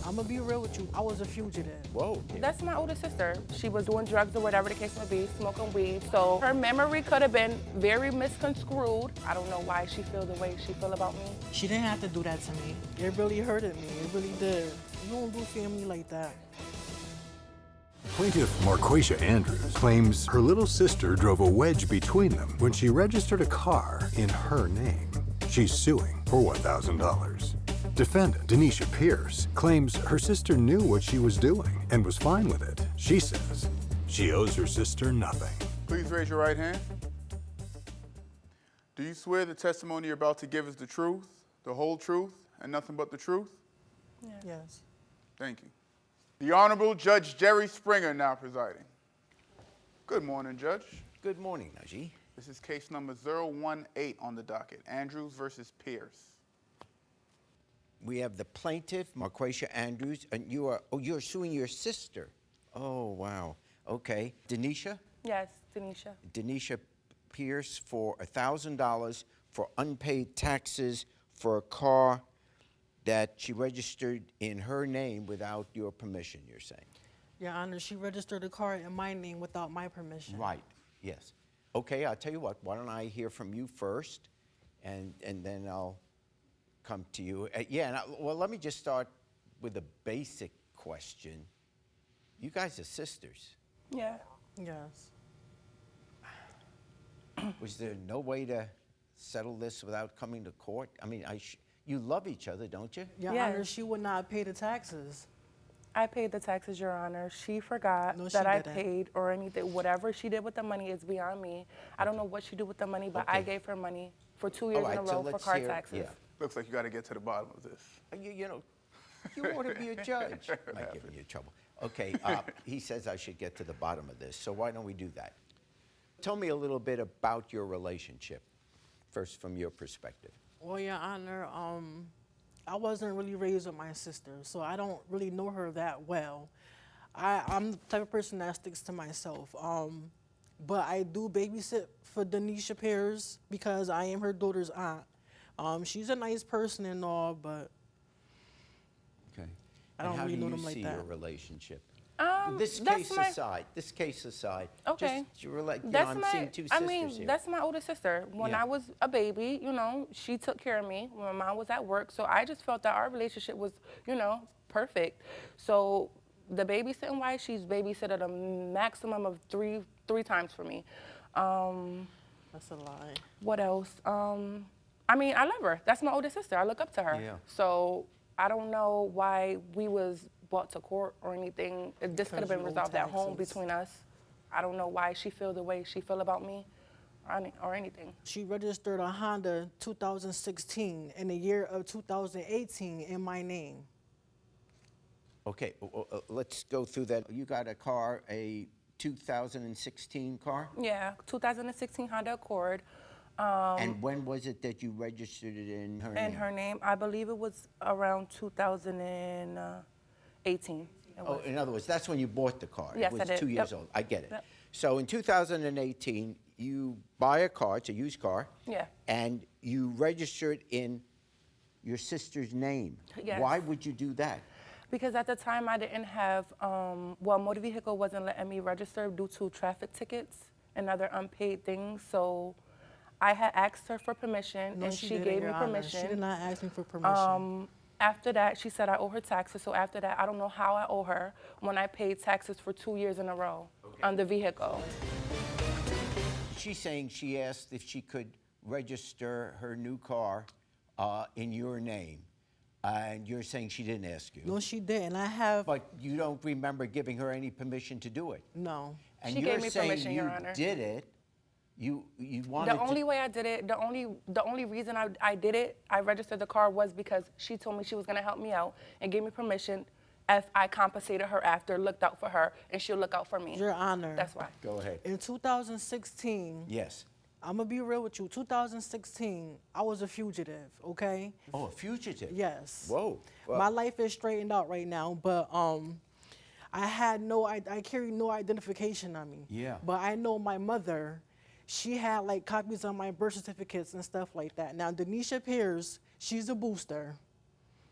I'm gonna be real with you. I was a fugitive. Whoa. That's my older sister. She was doing drugs or whatever the case may be, smoking weed. So her memory could have been very misconstrued. I don't know why she feel the way she feel about me. She didn't have to do that to me. It really hurted me. It really did. You don't do family like that. Plaintiff Marquashia Andrews claims her little sister drove a wedge between them when she registered a car in her name. She's suing for $1,000. Defendant Deanisha Pierce claims her sister knew what she was doing and was fine with it. She says she owes her sister nothing. Please raise your right hand. Do you swear the testimony you're about to give is the truth, the whole truth, and nothing but the truth? Yes. Thank you. The Honorable Judge Jerry Springer now presiding. Good morning, Judge. Good morning, Najee. This is case number 018 on the docket, Andrews versus Pierce. We have the plaintiff, Marquashia Andrews, and you're suing your sister. Oh, wow. Okay. Deanisha? Yes, Deanisha. Deanisha Pierce for $1,000 for unpaid taxes for a car that she registered in her name without your permission, you're saying? Your Honor, she registered a car in my name without my permission. Right, yes. Okay, I'll tell you what, why don't I hear from you first, and then I'll come to you. Well, let me just start with a basic question. You guys are sisters. Yeah. Yes. Was there no way to settle this without coming to court? I mean, you love each other, don't you? Your Yes. Honor, she would not pay the taxes. I paid the taxes, Your Honor. She forgot No, she that I didn't. paid or anything. Whatever she did with the money is beyond me. I don't know what she did with the money, but I Okay. gave her money for 2 years All in a right, so row for let's car hear- taxes. yeah. Looks like you got to get to the bottom of this. You know, you ought to be a judge. I'm not giving you trouble. Okay, he says I should get to the bottom of this, so why don't we do that? Tell me a little bit about your relationship, first from your perspective. Well, Your Honor, I wasn't really raised with my sister, so I don't really know her that well. I'm the type of person that sticks to myself. But I do babysit for Deanisha Pierce because I am her daughter's aunt. She's a nice person and all, but Okay. I don't really know them How like do you see that. your relationship? This That's case aside, Okay. just you relate. You know, That's I'm my, seeing two I sisters mean, here. that's my older sister. When Yeah. I was a baby, you know, she took care of me when my mom was at work. So I just felt that our relationship was, you know, perfect. So the babysitting wise, she's babysitted a maximum of three times for me. that's a lie. What else? I mean, I love her. That's my older sister. I look up to her. Yeah. So I don't know why we was brought to court or anything. This could have been you owe resolved at home taxes. between us. I don't know why she feel the way she feel about me or anything. She registered a Honda 2016 in the year of 2018 in my name. Okay, let's go through that. You got a car, a 2016 car? Yeah, 2016 Honda Accord. And when was it that you registered it in her name? In her name, I believe it was around 2018. Oh, in other words, that's when you bought the car. Yes, It I was did. 2 years Yep. old. I get it. Yep. So in 2018, you buy a car, it's a used car. Yeah. And you register it in your sister's name. Yes. Why would you do that? Because at the time I didn't have, well, motor vehicle wasn't letting me register due to traffic tickets and other unpaid things. So I had asked her for permission, No, and she she didn't, gave me Your Honor. permission. She did not ask me for permission. After that, she said I owe her taxes. So after that, I don't know how I owe her when I paid taxes for 2 years in a row on the vehicle. She's saying she asked if she could register her new car in your name. And you're saying she didn't ask you. No, she didn't. I have, But you don't remember giving her any permission to do it. no. And She you're gave me saying permission, you Your Honor. did it. You wanted The only way I did it, the only reason I did it, I registered the car was because she told me she was gonna help me out and gave me permission if I compensated her after, looked out for her, and she'll look out for me. Your Honor. That's why. Go ahead. In 2016, Yes. I'm gonna be real with you. 2016, I was a fugitive, okay? Oh, a fugitive. Yes. Whoa. Well, My life is straightened out right now, but I carry no identification on me. Yeah. But I know my mother, she had like copies of my birth certificates and stuff like that. Now, Deanisha Pierce, she's a booster.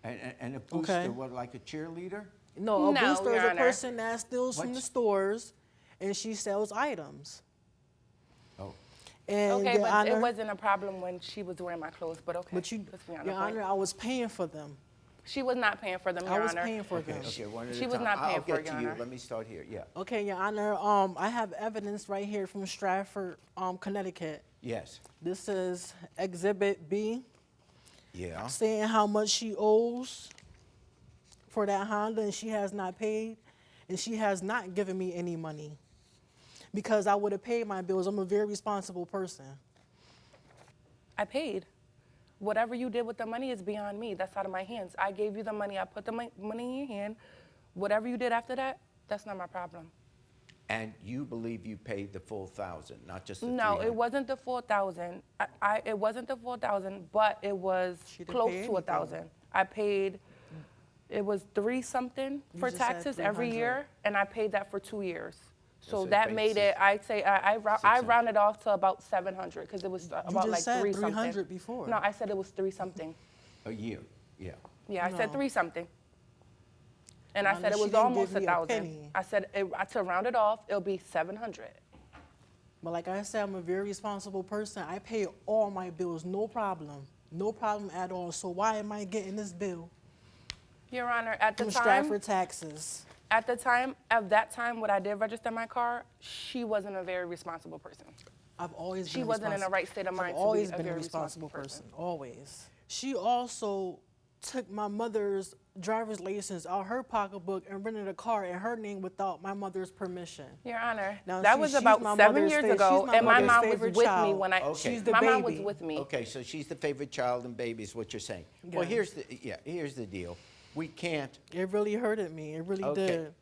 And a booster, Okay. what, like a cheerleader? No, a No, booster is Your a Honor. person that steals from the What's- stores, and she sells items. Oh, And Okay, Your but Honor, it wasn't a problem when she was wearing my clothes, but okay. but you, let's be on Your the point. Honor, I was paying for them. She was not paying for them, Your I was Honor. paying for them. okay, one at a She time. was not paying I'll for get it, to Your you. Honor. Let me start here, yeah. Okay, Your Honor, I have evidence right here from Stratford, Connecticut. Yes, This is Exhibit B, yeah. saying how much she owes for that Honda, and she has not paid, and she has not given me any money because I would have paid my bills. I'm a very responsible person. I paid. Whatever you did with the money is beyond me. That's out of my hands. I gave you the money. I put the money in your hand. Whatever you did after that, that's not my problem. And you believe you paid the full 1,000, not just the No, 300? it wasn't the 4,000. It wasn't the 4,000, but it was She didn't close pay to anything. 1,000. I paid. It was 3 something for just said taxes every 300. year, and I paid that for 2 years. So so that you made paid it. I'd say I 600. rounded off to about 700 because it was about just like said 3 something. 300 before. No, I said it was 3 something. A year, yeah. Yeah, I said No. 3 something. And I Mama, said it she was didn't almost give me a 1,000. penny. I said to round it off, it'll be 700. But like I said, I'm a very responsible person. I pay all my bills, no problem. No problem at all. So why am I getting this bill Your Honor, at the from time, Stratford Taxes? at that time, when I did register my car, she wasn't a very responsible person. I've always She been wasn't in the right state of mind I've to be always a been a very responsible responsible person. Always. She also took my mother's driver's license out her pocketbook and rented a car in her name without my mother's permission. Your Honor, Now, that see, was she's about my 7 mother's years fa- ago, she's my and my mother's mom was favorite with me child. when I. Okay. She's the my mom baby. was with me. Okay, so she's the favorite child and baby is what you're saying. Well, Yes. here's the deal. We can't, It really hurted me. It really Okay. did.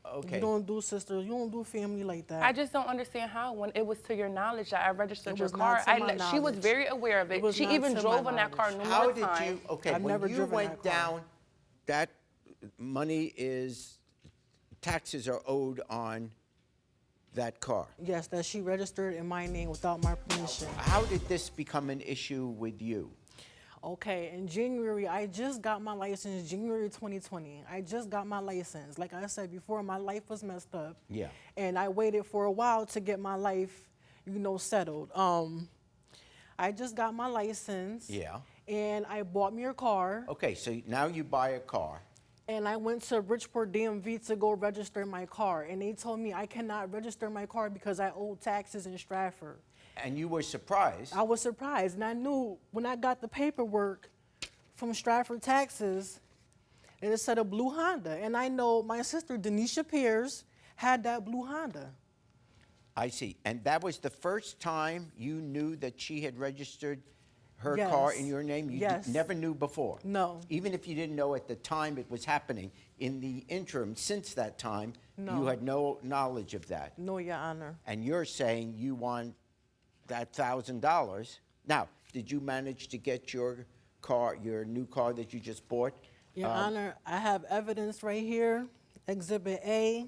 okay. You don't do sisters. You don't do family like that. I just don't understand how, when it was to your knowledge that I registered It your was not car, to my she was knowledge. very aware of It it. was She not even to drove my in that car knowledge. How numerous did you, times. okay, I've when never you driven went that car. down, that money is, taxes are owed on that car. Yes, that she registered in my name without my permission. How did this become an issue with you? Okay, in January, I just got my license, January 2020. I just got my license. Like I said before, my life was messed up. Yeah. And I waited for a while to get my life, settled. I just got my license. Yeah. And I bought me a car. Okay, so now you buy a car. And I went to Bridgeport DMV to go register my car. And they told me I cannot register my car because I owe taxes in Stratford. And you were surprised. I was surprised, and I knew when I got the paperwork from Stratford Taxes, and it said a blue Honda. And I know my sister, Deanisha Pierce, had that blue Honda. I see. And that was the first time you knew that she had registered her Yes. car in your name? You Yes. never knew before? No. Even if you didn't know at the time it was happening, in the interim, since that time, you No. had no knowledge of that. No, Your Honor. And you're saying you want that $1,000. Now, did you manage to get your car, your new car that you just bought? Your Honor, I have evidence right here, Exhibit A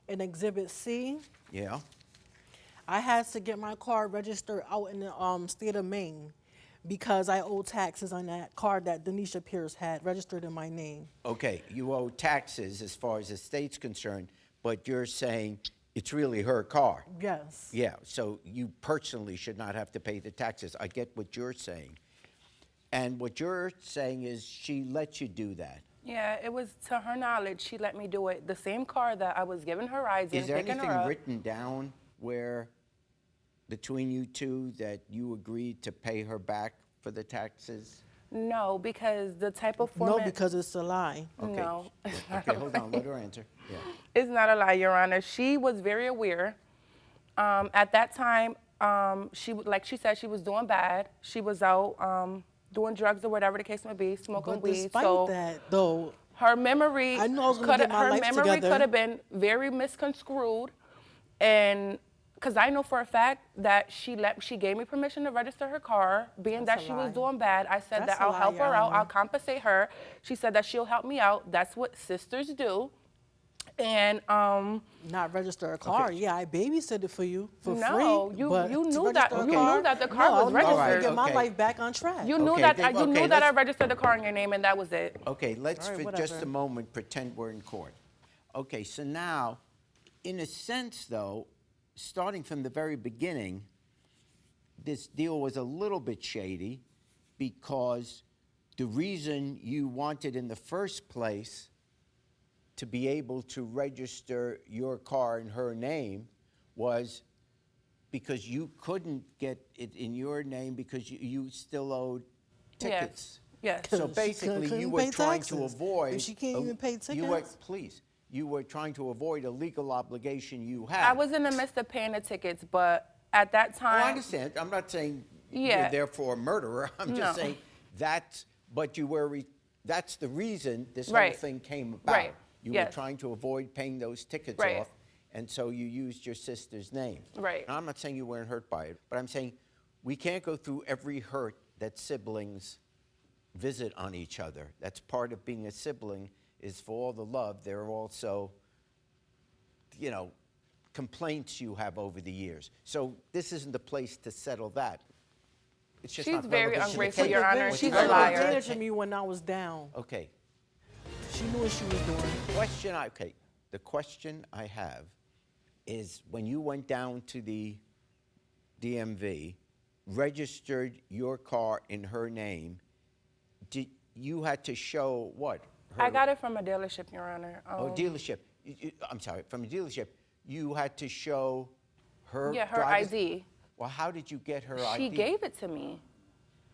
and Exhibit C. Yeah. I had to get my car registered out in the state of Maine because I owe taxes on that car that Deanisha Pierce had registered in my name. Okay, you owe taxes as far as the state's concerned, but you're saying it's really her car. Yes. Yeah, so you personally should not have to pay the taxes. I get what you're saying. And what you're saying is she let you do that. Yeah, it was to her knowledge. She let me do it. The same car that I was giving her rides in, Is there picking anything her up. written down where, between you two, that you agreed to pay her back for the taxes? No, because the type of format. No, because it's a lie. Okay. No, it's not Okay, a hold lie. on, let her answer. Yeah. It's not a lie, Your Honor. She was very aware. At that time, like she said, she was doing bad. She was out doing drugs or whatever the case may be, smoking But weed. despite So that, though, her memory I knew I was gonna get my her life memory together. could have been very misconstrued, and because I know for a fact that she gave me permission to register her car, being That's that a she was lie. doing bad. I said That's that a I'll lie, help Your her out. Honor. I'll compensate her. She said that she'll help me out. That's what sisters do. And Not register a car. Okay. Yeah, I babysit it for you for No, free. you- but you to knew register that- a you car- knew that the car was No, I'm registered. to get my Okay. life back on track. you knew Okay, that then- you knew okay, that I let's- registered the car in your name, and that was it. Okay, let's All right, for just whatever. a moment pretend we're in court. Okay, so now, in a sense though, starting from the very beginning, this deal was a little bit shady because the reason you wanted in the first place to be able to register your car in her name was because you couldn't get it in your name because you still owed tickets. Yes. So She basically, couldn't you were pay trying to taxes. avoid. If she can't even pay You were, tickets. please, you were trying to avoid a legal obligation you had. I was in the midst of paying the tickets, but at that Oh, time, I understand. I'm not saying Yeah. you're therefore a murderer. I'm just No. saying but you were. That's the reason this whole Right. thing came about. Right. You were Yes. trying to avoid paying those tickets Right. off, and so you used your sister's name. Right. Now, I'm not saying you weren't hurt by it, but I'm saying we can't go through every hurt that siblings visit on each other. That's part of being a sibling, is for all the love, there are also, complaints you have over the years. So this isn't the place to settle that. It's just She's not very relevant to the ungrateful, case. Your Honor. What's She's a relevant- liar. Advantage of me when I was down. Okay. She knew what she was doing. The question I have is when you went down to the DMV, registered your car in her name, you had to show what? I got it from a dealership, Your Honor. Dealership. I'm sorry, from a dealership. You had to show her Yeah, her driver's- ID. Well, how did you get her She ID? gave it to me.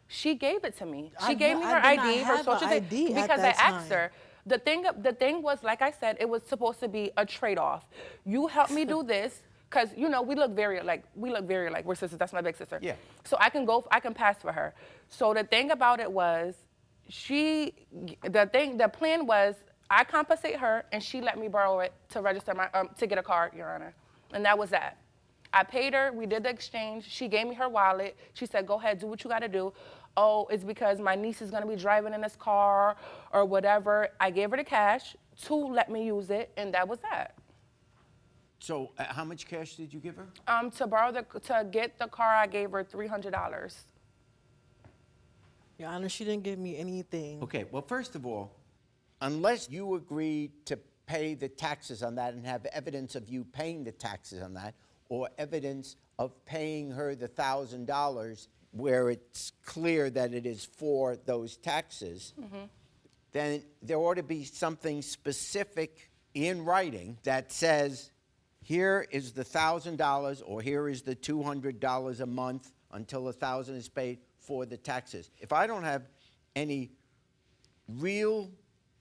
She gave it to me. I She gave did- me I her did not ID, her have a social ID security, at because I that asked time. her. The thing was, like I said, it was supposed to be a trade-off. You help me do this, because we look very alike. We're sisters. That's my big sister. Yeah. So I can pass for her. So the thing about it was, the plan was I compensate her and she let me borrow it to register to get a car, Your Honor, and that was that. I paid her. We did the exchange. She gave me her wallet. She said, "Go ahead, do what you got to do." Oh, it's because my niece is gonna be driving in this car or whatever. I gave her the cash to let me use it, and that was that. So how much cash did you give her? To get the car, I gave her $300. Your Honor, she didn't give me anything. Okay, well, first of all, unless you agree to pay the taxes on that and have evidence of you paying the taxes on that, or evidence of paying her the $1,000 where it's clear that it is for those taxes, then there ought to be something specific in writing that says, here is the $1,000 or here is the $200 a month until $1,000 is paid for the taxes. If I don't have any real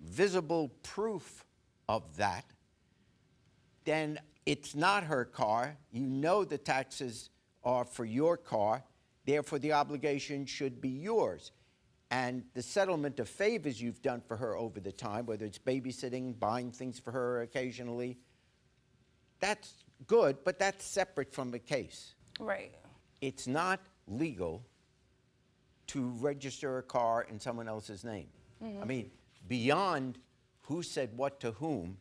visible proof of that, then it's not her car. You know the taxes are for your car. Therefore, the obligation should be yours. And the settlement of favors you've done for her over the time, whether it's babysitting, buying things for her occasionally, that's good, but that's separate from the case. Right. It's not legal to register a car in someone else's name. I mean, beyond who said what to whom,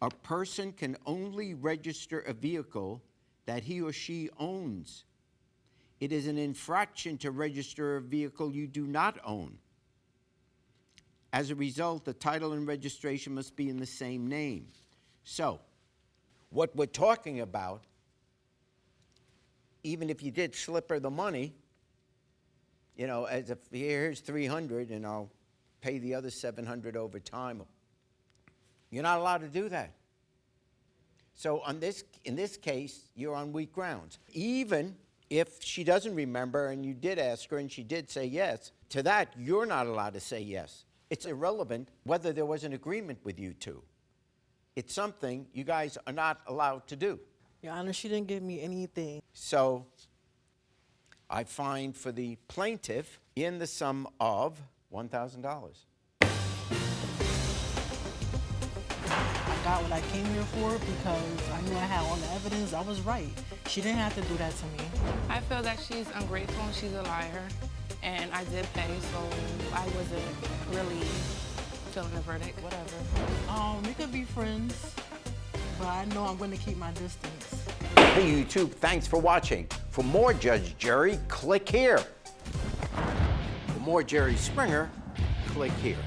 a person can only register a vehicle that he or she owns. It is an infraction to register a vehicle you do not own. As a result, the title and registration must be in the same name. So, what we're talking about, even if you did slip her the money, as if here's $300 and I'll pay the other $700 over time, you're not allowed to do that. So in this case, you're on weak grounds. Even if she doesn't remember and you did ask her and she did say yes, to that, you're not allowed to say yes. It's irrelevant whether there was an agreement with you two. It's something you guys are not allowed to do. Your Honor, she didn't give me anything. So I find for the plaintiff in the sum of $1,000. I got what I came here for because I knew I had all the evidence. I was right. She didn't have to do that to me. I feel that she's ungrateful and she's a liar, and I did pay, so I wasn't really feeling the verdict. Whatever. We could be friends. but I know I'm going to keep my distance. Hey, YouTube, thanks for watching. For more Judge Jerry, click here. For more Jerry Springer, click here.